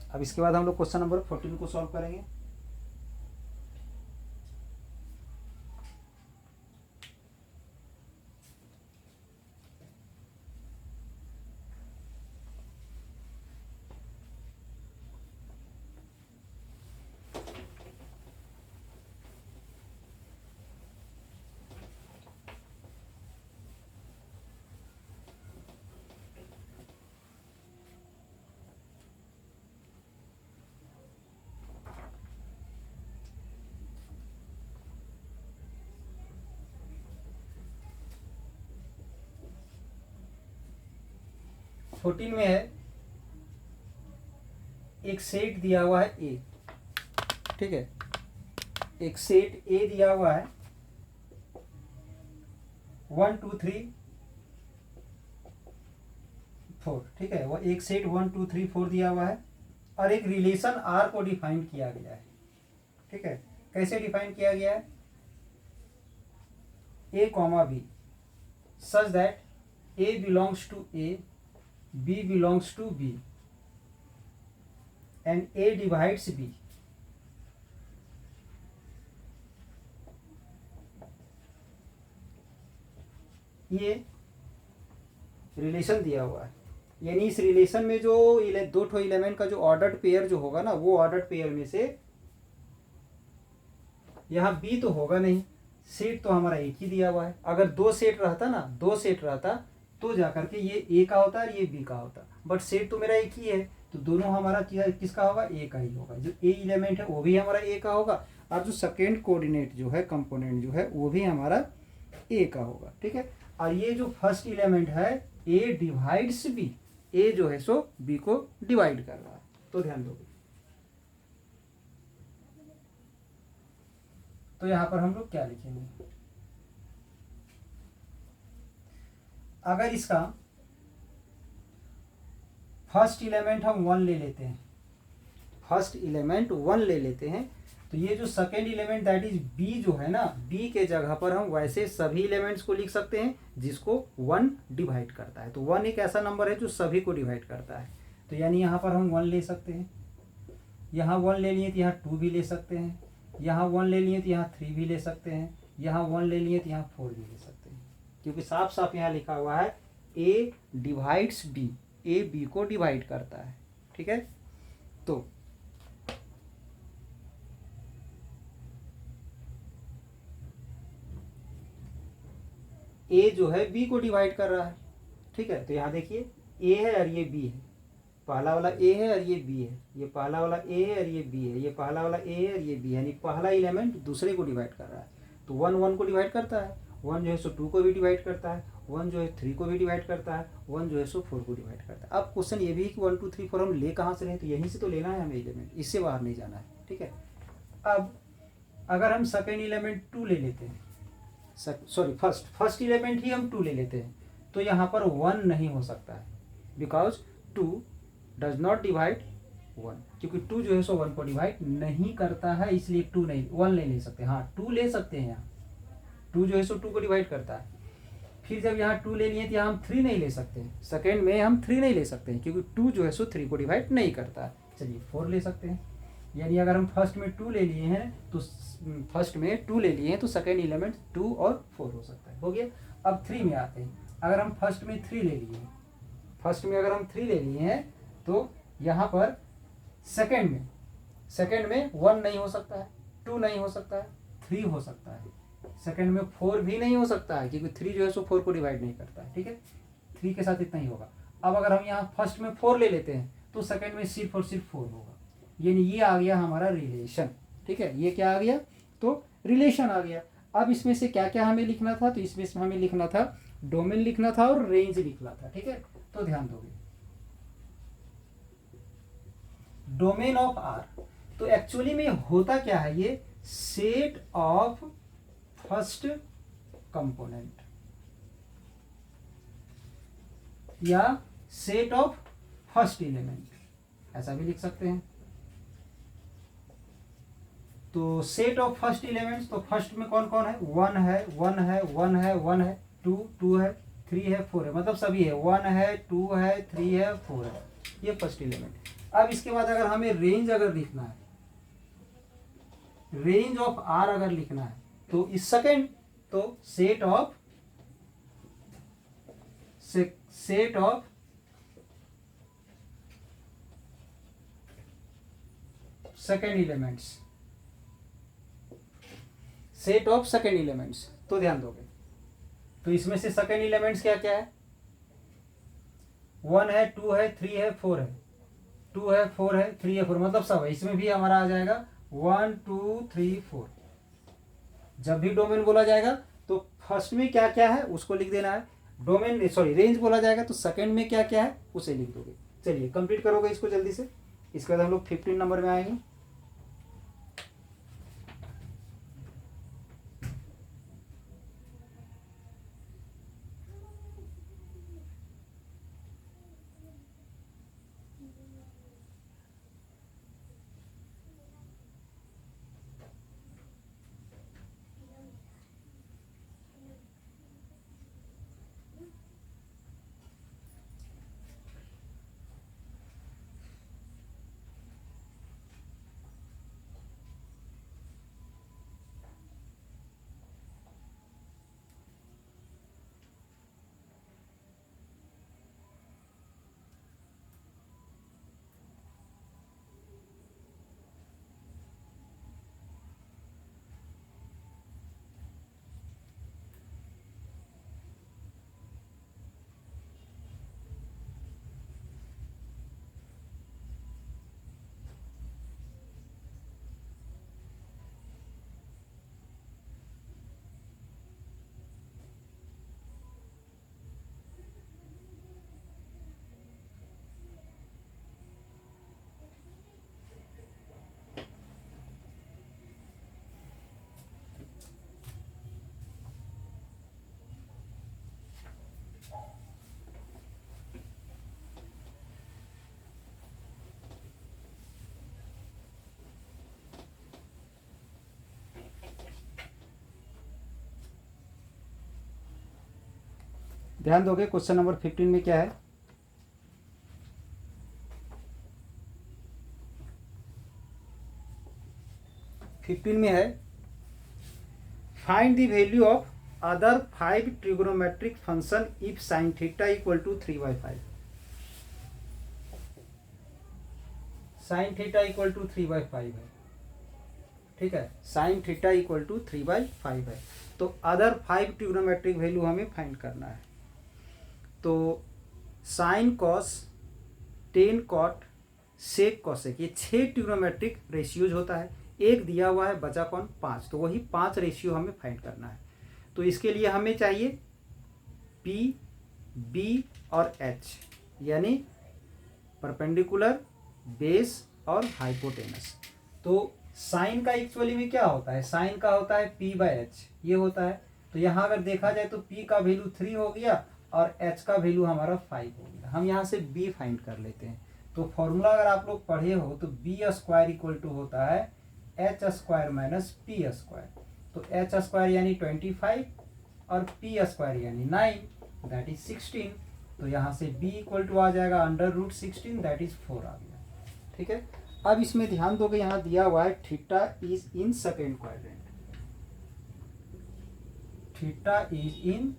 अब इसके बाद हम लोग क्वेश्चन नंबर 14 को सॉल्व करेंगे। फोर्टीन में है एक सेट दिया हुआ है ए, ठीक है, एक सेट ए दिया हुआ है 1 2 3 4, ठीक है, वो एक सेट 1 2 3 4 दिया हुआ है और एक रिलेशन आर को डिफाइन किया गया है, ठीक है। कैसे डिफाइन किया गया है? A comma B such that A belongs to A, B belongs to B and A divides B. ये रिलेशन दिया हुआ है, यानी इस रिलेशन में जो दो ठो एलिमेंट का जो ऑर्डर्ड पेयर जो होगा ना, वो ऑर्डर्ड पेयर में से यहाँ बी तो होगा नहीं, सेट तो हमारा एक ही दिया हुआ है। अगर दो सेट रहता तो जाकर के ये ए का होता और ये बी का होता, बट सेट तो मेरा एक ही है, तो दोनों हमारा किसका होगा? ए का ही होगा। जो ए एलिमेंट है वो भी हमारा ए का होगा और जो सेकेंड कोऑर्डिनेट जो है, कंपोनेंट जो है, वो भी हमारा ए का होगा, ठीक है। और ये जो फर्स्ट एलिमेंट है ए डिवाइड्स बी, ए जो है सो बी को डिवाइड कर रहा है, तो ध्यान दोगे। तो यहां पर हम लोग क्या लिखेंगे? अगर इसका फर्स्ट एलिमेंट हम 1 ले लेते हैं, तो ये जो second element that is B जो है ना, बी के जगह पर हम वैसे सभी एलिमेंट्स को लिख सकते हैं जिसको 1 डिवाइड करता है। तो 1 एक ऐसा नंबर है जो सभी को डिवाइड करता है, तो यानी यहाँ पर हम 1 ले सकते हैं, यहाँ 1 ले लिए तो यहाँ 2 भी ले सकते हैं, यहाँ 1 ले लिए तो यहाँ 3 भी ले सकते हैं, यहाँ 1 ले लिए तो यहाँ 4 भी ले सकते हैं, क्योंकि साफ साफ यहाँ लिखा हुआ है A divides B, A B को डिवाइड करता है, ठीक है। तो ए जो है बी को डिवाइड कर रहा है, ठीक है। तो यहाँ देखिए ए है और ये बी है, पहला वाला ए है और ये बी है, ये पहला वाला ए है और ये बी है, ये पहला वाला ए है और ये बी है, यानी पहला एलिमेंट दूसरे को डिवाइड कर रहा है। तो 1 1 को डिवाइड करता है, 1 जो है सो 2 को भी डिवाइड करता है, 1 जो है 3 को भी डिवाइड करता है, 1 जो है सो 4 को डिवाइड करता है। अब क्वेश्चन ये भी है कि 1 2 3 4 हम ले कहाँ से रहे? तो यहीं से तो लेना है हमें एलिमेंट, इससे बाहर नहीं जाना है, ठीक है। अब अगर हम सेकेंड एलिमेंट 2 ले लेते हैं, सॉरी फर्स्ट एलिमेंट ही हम 2 ले लेते हैं, तो यहाँ पर 1 नहीं हो सकता है, बिकॉज 2 डज नॉट डिवाइड 1, क्योंकि 2 जो है सो 1 को डिवाइड नहीं करता है, इसलिए 2 नहीं, 1 नहीं ले सकते। हाँ 2 ले सकते हैं, यहाँ 2 जो है सो 2 को डिवाइड करता है। फिर जब यहाँ 2 ले लिए तो यहाँ हम 3 नहीं ले सकते हैं, सेकेंड में हम 3 नहीं ले सकते हैं, क्योंकि 2 जो है सो 3 को डिवाइड नहीं करता है। चलिए 4 ले सकते हैं, यानी अगर हम फर्स्ट में 2 ले लिए हैं तो सेकेंड एलिमेंट 2 और 4 हो सकता है, हो गया। अब 3 में आते हैं, अगर हम फर्स्ट में 3 ले लिए हैं, तो यहाँ पर सेकेंड में 1 नहीं हो सकता है, 2 नहीं हो सकता है, 3 हो सकता है, सेकेंड में 4 भी नहीं हो सकता है, क्योंकि 3 जो है सो 4 को डिवाइड नहीं करता है, ठीक है। 3 के साथ इतना ही होगा। अब अगर हम यहाँ फर्स्ट में 4 ले लेते हैं तो सेकेंड में सिर्फ और सिर्फ 4 होगा, यानी ये आ गया हमारा रिलेशन, ठीक है। ये क्या आ गया? तो रिलेशन आ गया। अब इसमें से क्या क्या हमें लिखना था? तो इसमें से हमें लिखना था, डोमेन लिखना था और रेंज लिखना था, ठीक है। तो ध्यान दोगे, डोमेन ऑफ आर, तो एक्चुअली में होता क्या है? ये सेट ऑफ फर्स्ट कंपोनेंट या सेट ऑफ फर्स्ट एलिमेंट, ऐसा भी लिख सकते हैं। तो सेट ऑफ फर्स्ट एलिमेंट्स, तो फर्स्ट में कौन कौन है? 1 है, 1 है, 1 है, 1 है, 2 है, 3 है, 4 है, मतलब सभी है, 1 है, 2 है, 3 है, 4 है, ये फर्स्ट एलिमेंट। अब इसके बाद अगर हमें रेंज अगर लिखना है, रेंज ऑफ आर अगर लिखना है, तो इस सेकेंड, तो सेट ऑफ सेकेंड एलिमेंट्स, तो ध्यान दोगे। तो इसमें से सेकेंड एलिमेंट्स क्या क्या है? 1 है, 2 है, 3 है, 4 है, 2 है, 4 है, 3 है, 4, मतलब सब है। इसमें भी हमारा आ जाएगा 1 2 3 4। जब भी डोमेन बोला जाएगा तो फर्स्ट में क्या क्या है उसको लिख देना है, रेंज बोला जाएगा तो सेकंड में क्या क्या है उसे लिख दोगे। चलिए कंप्लीट करोगे इसको जल्दी से, इसके बाद हम लोग 15 नंबर में आएंगे। ध्यान दोगे क्वेश्चन नंबर 15 में क्या है, फिफ्टीन में है find the value of other 5 trigonometric function if sine theta equal to 3/5। Sine theta equal to 3/5 है, ठीक है, साइन थीटा इक्वल टू 3/5 है। तो अदर 5 ट्रिग्नोमेट्रिक वैल्यू हमें फाइंड करना है। तो sine cos, tan cot, sec cosec, ये 6 ट्रिग्नोमेट्रिक रेशियोज होता है। एक दिया हुआ है, बचा कौन, 5, तो वही 5 रेशियो हमें फाइंड करना है। तो इसके लिए हमें चाहिए पी, बी और एच, यानी परपेंडिकुलर, बेस और हाइपोटेनस। तो साइन का एक्चुअली में क्या होता है, साइन का होता है p/h, ये होता है। तो यहाँ अगर देखा जाए तो p का वैल्यू 3 हो गया और h का वैल्यू हमारा 5 हो गया। हम यहाँ से b फाइंड कर लेते हैं। तो फॉर्मूला अगर आप लोग पढ़े हो तो b² इक्वल टू होता है h² माइनस p²। तो h² यानी 25 और p² यानी 9, दैट इज 16। तो यहाँ से b इक्वल टू आ जाएगा √16, दैट इज 4 आ गया, ठीक है। अब इसमें ध्यान दोगे, यहाँ दिया हुआ है theta is in second quadrant, theta is in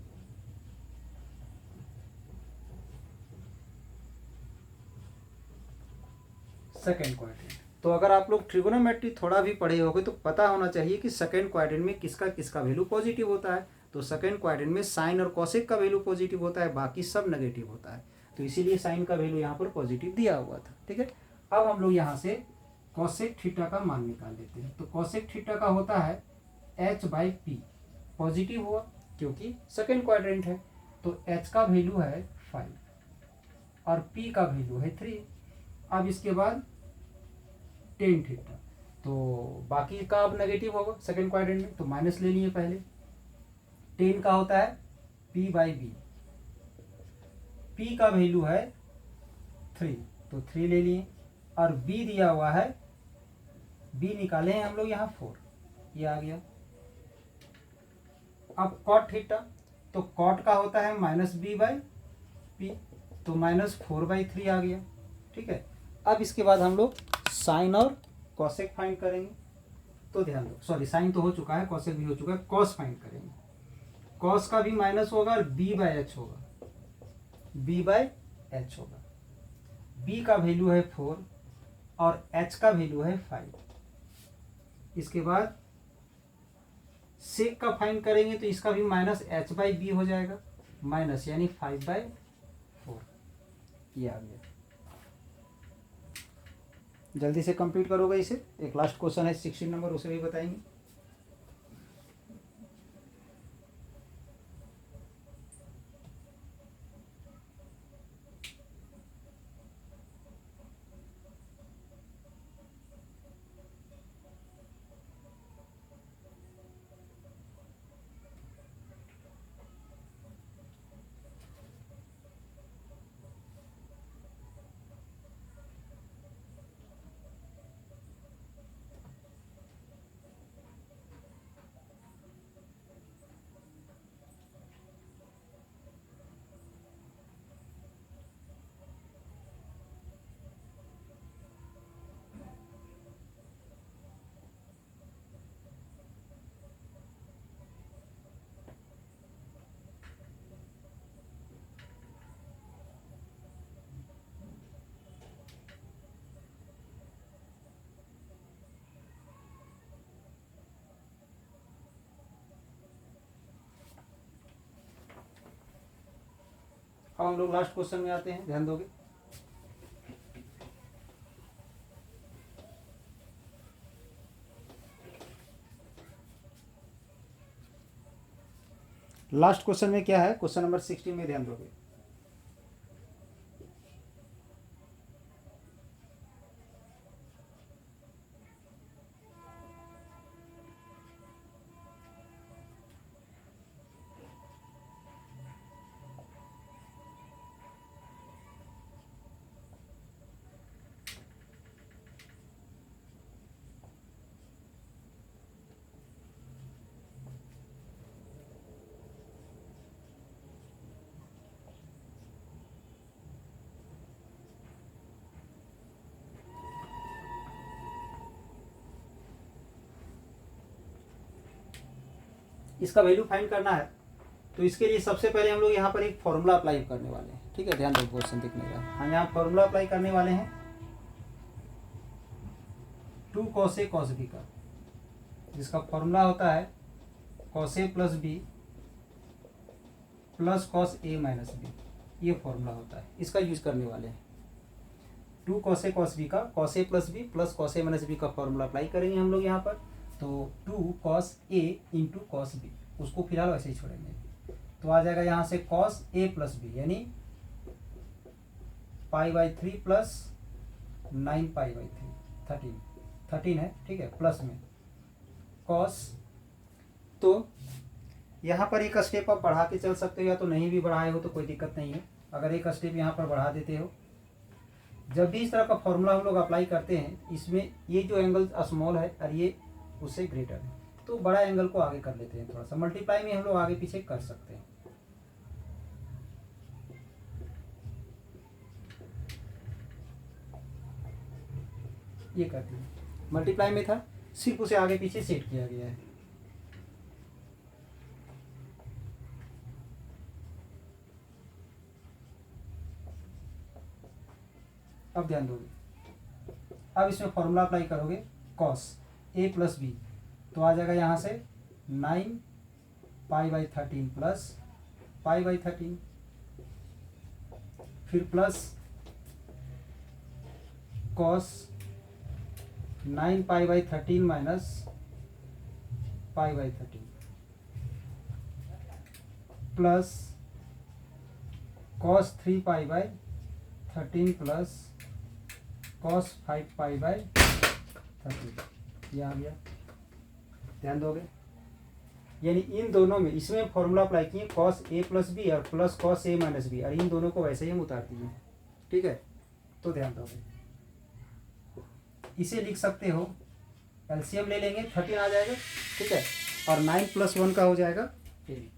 second quadrant. तो अगर आप लोग ट्रिगोनोमेट्री थोड़ा भी पढ़े होगे तो पता होना चाहिए कि सेकेंड क्वाड्रेंट में किसका किसका वैल्यू पॉजिटिव होता है। तो सेकेंड क्वाड्रेंट में साइन और कॉसेक का वैल्यू पॉजिटिव होता है, बाकी सब नेगेटिव होता है। तो इसीलिए साइन का वैल्यू यहाँ पर पॉजिटिव दिया हुआ था, ठीक है। अब हम लोग यहाँ से कॉसेक थीटा का मान निकाल लेते हैं। तो कॉसेक थीटा का होता है h/p, पॉजिटिव हुआ क्योंकि सेकेंड क्वाड्रेंट है। तो h का वैल्यू है 5 और p का वैल्यू है 3। अब इसके बाद टेन थीटा, तो बाकी का अब नेगेटिव होगा सेकेंड क्वाड्रेंट में, तो माइनस ले लिए पहले। टेन का होता है p/b, p का वैल्यू है 3, तो 3 ले लिए। और b दिया हुआ है, b निकाले हैं हम लोग यहाँ 4, ये आ गया। अब कॉट थीटा, तो कॉट का होता है -b/p, तो -4/3 आ गया, ठीक है। अब इसके बाद हम लोग साइन और कॉसेक फाइंड करेंगे। तो ध्यान दो, सॉरी साइन तो हो चुका है, कॉसेक भी हो चुका है, कॉस फाइंड करेंगे। कॉस का भी माइनस होगा और b/h होगा, b/h होगा। b का वैल्यू है 4 और h का वैल्यू है 5। इसके बाद सेक का फाइंड करेंगे तो इसका भी -h/b हो जाएगा, माइनस यानी 5/4, ये आ गया। जल्दी से कंप्लीट करोगे इसे। एक लास्ट क्वेश्चन है 16 नंबर, उसे भी बताएंगे। अब हम लोग लास्ट क्वेश्चन में आते हैं, ध्यान दोगे। लास्ट क्वेश्चन में क्या है, क्वेश्चन नंबर 16 में ध्यान दोगे। इसका वैल्यू फाइंड करना है तो इसके लिए सबसे पहले हम लोग यहाँ पर एक फॉर्मूला अप्लाई करने वाले हैं। ठीक है, ध्यान दो, क्वेश्चन दिखने का हम यहाँ फॉर्मूला अप्लाई करने वाले हैं 2 cos A cos B का, जिसका फॉर्मूला होता है cos A plus B plus cos A minus B, ये फॉर्मूला होता है, इसका यूज करने वाले हैं। 2 cos A cos B का cos A plus B plus cos A minus B का फॉर्मूला अप्लाई करेंगे हम लोग यहाँ पर। तो 2 cos A into cos B, उसको फिलहाल वैसे ही छोड़ेंगे, तो आ जाएगा यहाँ से cos A प्लस बी यानी π/3 प्लस 9π/3 13 है। ठीक है, प्लस में cos, तो यहाँ पर एक स्टेप आप बढ़ा के चल सकते हो या तो नहीं भी बढ़ाए हो तो कोई दिक्कत नहीं है। अगर एक स्टेप यहाँ पर बढ़ा देते हो, जब भी इस तरह का फॉर्मूला हम लोग अप्लाई करते हैं, इसमें ये जो एंगल स्मॉल है और ये उससे ग्रेटर है, तो बड़ा एंगल को आगे कर लेते हैं, थोड़ा सा मल्टीप्लाई में हम लोग आगे पीछे कर सकते हैं। ये कर दिया, मल्टीप्लाई में था, सिर्फ उसे आगे पीछे सेट किया गया है। अब ध्यान दोगे, अब इसमें फॉर्मूला अप्लाई करोगे cos A प्लस बी, तो आ जाएगा यहाँ से 9π/13 प्लस π/13, फिर plus cos 9π/13 minus π/13 plus cos 3π/13 plus cos 5π/13, ये आ गया। ध्यान दोगे, यानी इन दोनों में, इसमें फॉर्मूला अप्लाई किए cos A प्लस बी और plus cos A minus B, और इन दोनों को वैसे ही हम उतार दिए। ठीक है, तो ध्यान दोगे, इसे लिख सकते हो, एलसीएम ले लेंगे 13 आ जाएगा। ठीक है, और 9 + 1 का हो जाएगा 10।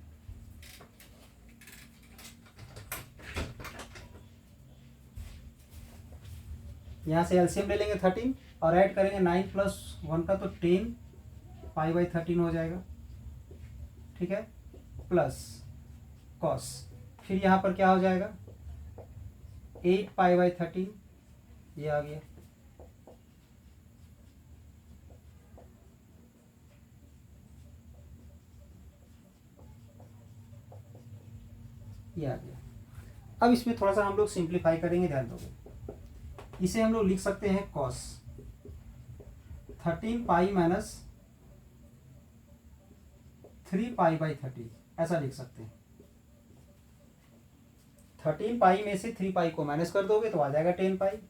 यहाँ से एलसीएम ले लेंगे 13 और ऐड करेंगे 9 + 1 का, तो 10 π/13 हो जाएगा। ठीक है, प्लस cos, फिर यहाँ पर क्या हो जाएगा 8 π/13, ये आ गया। ये आ गया। अब इसमें थोड़ा सा हम लोग सिंप्लीफाई करेंगे, ध्यान दोगे, इसे हम लोग लिख सकते हैं cos 13π माइनस 3π/13, ऐसा लिख सकते हैं। 13π में से 3π को माइनस कर दोगे तो आ जाएगा 10π।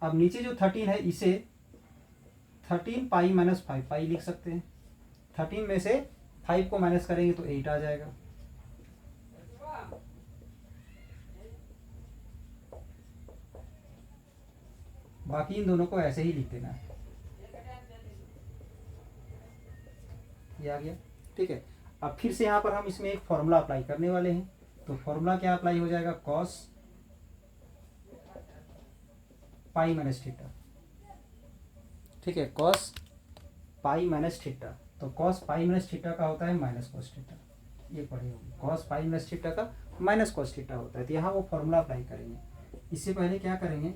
अब नीचे जो 13 है, इसे 13π माइनस 5π लिख सकते हैं। 13 में से 5 को माइनस करेंगे तो 8 आ जाएगा। बाकी इन दोनों को ऐसे ही लिख देना है, ये आ गया। ठीक है, अब फिर से यहाँ पर हम इसमें एक फॉर्मूला अप्लाई करने वाले हैं, तो फॉर्मूला क्या अप्लाई हो जाएगा cos π माइनस थीटा। ठीक है, cos π माइनस थीटा, तो cos π माइनस थीटा का होता है माइनस cos थीटा, ये पढ़े होंगे, cos π माइनस थीटा का माइनस cos थीटा होता है। तो यहाँ वो फॉर्मूला अप्लाई करेंगे। इससे पहले क्या करेंगे,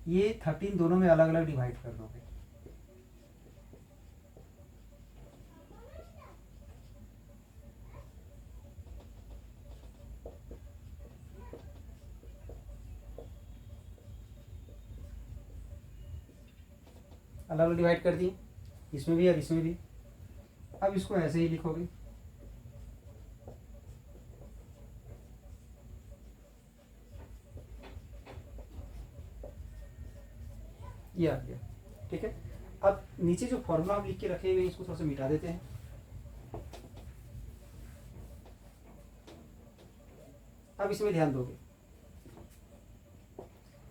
ये 13 दोनों में अलग अलग डिवाइड कर दोगे, अलग अलग डिवाइड कर दिए, इसमें भी और इसमें भी। अब इसको ऐसे ही लिखोगे, ये आ गया। ठीक है, अब नीचे जो फॉर्मूला हम लिख के रखे हुए हैं, इसको थोड़ा सा मिटा देते हैं। अब इसमें ध्यान दोगे,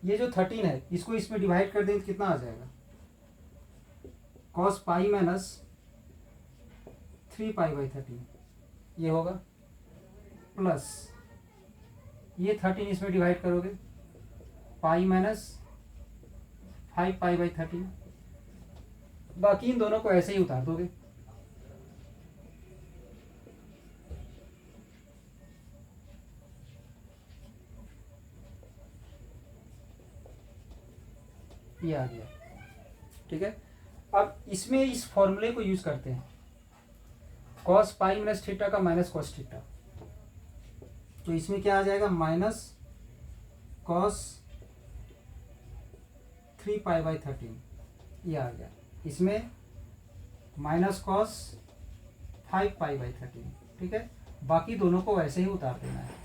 ये जो 13 है, इसको इसमें डिवाइड कर दें तो कितना आ जाएगा, cos π माइनस 3π/13, ये होगा, प्लस ये 13 इसमें डिवाइड करोगे, π माइनस 5π/13, बाकी इन दोनों को ऐसे ही उतार दोगे। ये आ गया। ठीक है, अब इसमें इस फॉर्मूले को यूज करते हैं, कॉस पाई माइनस थीटा का माइनस कॉस थीटा, तो इसमें क्या आ जाएगा, माइनस कॉस 3π/13, ये आ गया। इसमें माइनस कॉस 5π/13। ठीक है, बाकी दोनों को वैसे ही उतार देना है।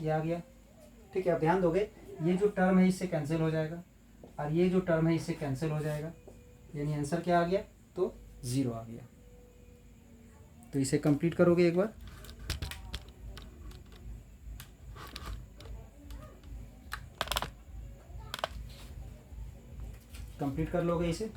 ये आ गया। ठीक है, अब ध्यान दोगे, ये जो टर्म है इससे कैंसिल हो जाएगा और ये जो टर्म है इससे कैंसिल हो जाएगा, यानी आंसर क्या आ गया, तो 0 आ गया। तो इसे कंप्लीट करोगे एक बार, कंप्लीट कर लोगे इसे।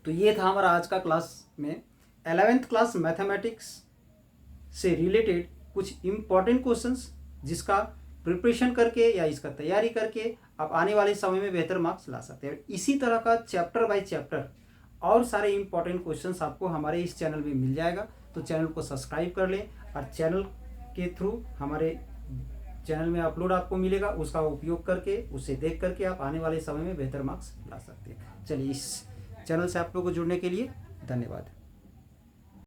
तो ये था हमारा आज का क्लास में 11th क्लास मैथमेटिक्स से रिलेटेड कुछ इम्पॉर्टेंट क्वेश्चंस, जिसका प्रिपरेशन करके या इसका तैयारी करके आप आने वाले समय में बेहतर मार्क्स ला सकते हैं। इसी तरह का चैप्टर बाय चैप्टर और सारे इम्पॉर्टेंट क्वेश्चंस आपको हमारे इस चैनल में मिल जाएगा। तो चैनल को सब्सक्राइब कर लें और चैनल के थ्रू हमारे चैनल में अपलोड आपको मिलेगा, उसका उपयोग करके उसे देख करके आप आने वाले समय में बेहतर मार्क्स ला सकते हैं। चलिए, इस चैनल से आप लोगों को जुड़ने के लिए धन्यवाद।